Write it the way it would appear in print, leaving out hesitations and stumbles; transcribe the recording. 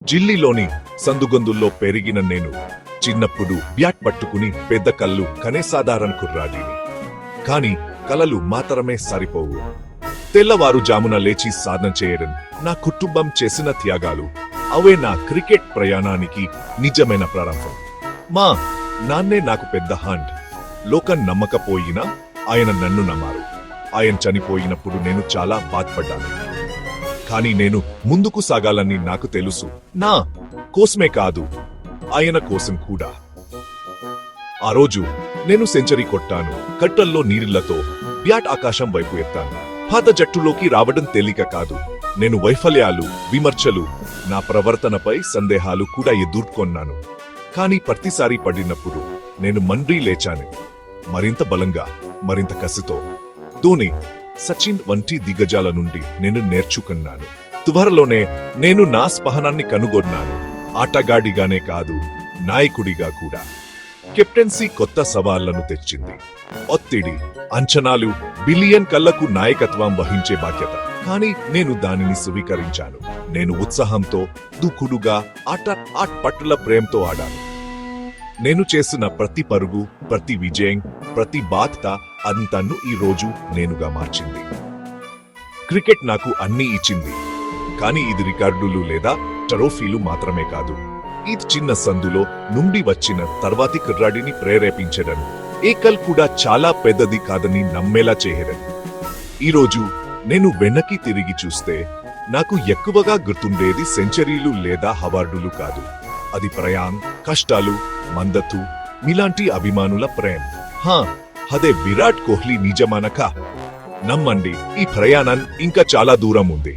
జిల్లీలోని సందుగొందుల్లో పెరిగిన నేను చిన్నప్పుడు బ్యాట్ పట్టుకుని పెద్ద కళ్ళు కనే సాధారణ కుర్రాడిని. కాని కలలు మాత్రమే సరిపోవు. తెల్లవారుజామున లేచి సాధన చేయడం నా కుటుంబం చేసిన త్యాగాలు. అవే నా క్రికెట్ ప్రయాణానికి నిజమైన ప్రారంభం. మా నాన్నే నాకు పెద్ద హ్యాండ్. లోకం నమ్మకపోయినా ఆయన నన్ను నమ్మారు. ఆయన చనిపోయినప్పుడు నేను చాలా బాధపడ్డాను. కానీ నేను ముందుకు సాగాలని నాకు తెలుసు. నా కోసమే కాదు, ఆయన కోసం కూడా. ఆ రోజు నేను సెంచరీ కొట్టాను. కట్టల్లో నీళ్లతో బ్యాట్ ఆకాశం వైపు ఎత్తాను. పాత జట్టులోకి రావడం తేలిక కాదు. నేను వైఫల్యాలు, విమర్శలు, నా ప్రవర్తనపై సందేహాలు కూడా ఎదుర్కొన్నాను. కానీ ప్రతిసారి పడినప్పుడు నేను మండ్రి లేచాను. మరింత బలంగా, మరింత కసితో. ధోని, సచిన్ వంటి దిగ్గజాల నుండి నేను నేర్చుకున్నాను. త్వరలోనే నేను నా స్పహనాన్ని కనుగొన్నాను. ఆటగాడిగానే కాదు, నాయకుడిగా కూడా. కెప్టెన్సీ కొత్త సవాళ్లను తెచ్చింది. ఒత్తిడి, అంచనాలు, బిలియన్ కళ్లకు నాయకత్వం వహించే బాధ్యత. కానీ నేను దానిని స్వీకరించాను. నేను ఉత్సాహంతో, దూకుడుగా, ఆట పట్ల ప్రేమతో ఆడాను. నేను చేసిన ప్రతి పరుగు, ప్రతి విజయం, ప్రతి బాధ్యత అంతను ఈ రోజు నేనుగా మార్చింది. క్రికెట్ నాకు అన్నీ ఇచ్చింది. కానీ ఇది రికార్డులు లేదా ట్రోఫీలు మాత్రమే కాదు. ఇది చిన్న సందులో నుండి వచ్చిన తర్వాతి కుర్రాడిని ప్రేరేపించడం. ఏకల్ కూడా చాలా పెద్దది కాదని నమ్మేలా చేయడం. ఈరోజు నేను వెనక్కి తిరిగి చూస్తే నాకు ఎక్కువగా గుర్తుండేది సెంచరీలు లేదా అవార్డులు కాదు. అది ప్రయాణం, కష్టాలు, మద్దతు, మీలాంటి అభిమానుల ప్రేమ. అదే విరాట్ కోహ్లీ నిజమనక నమ్మండి, ఈ ప్రయాణం ఇంకా చాలా దూరం ఉంది.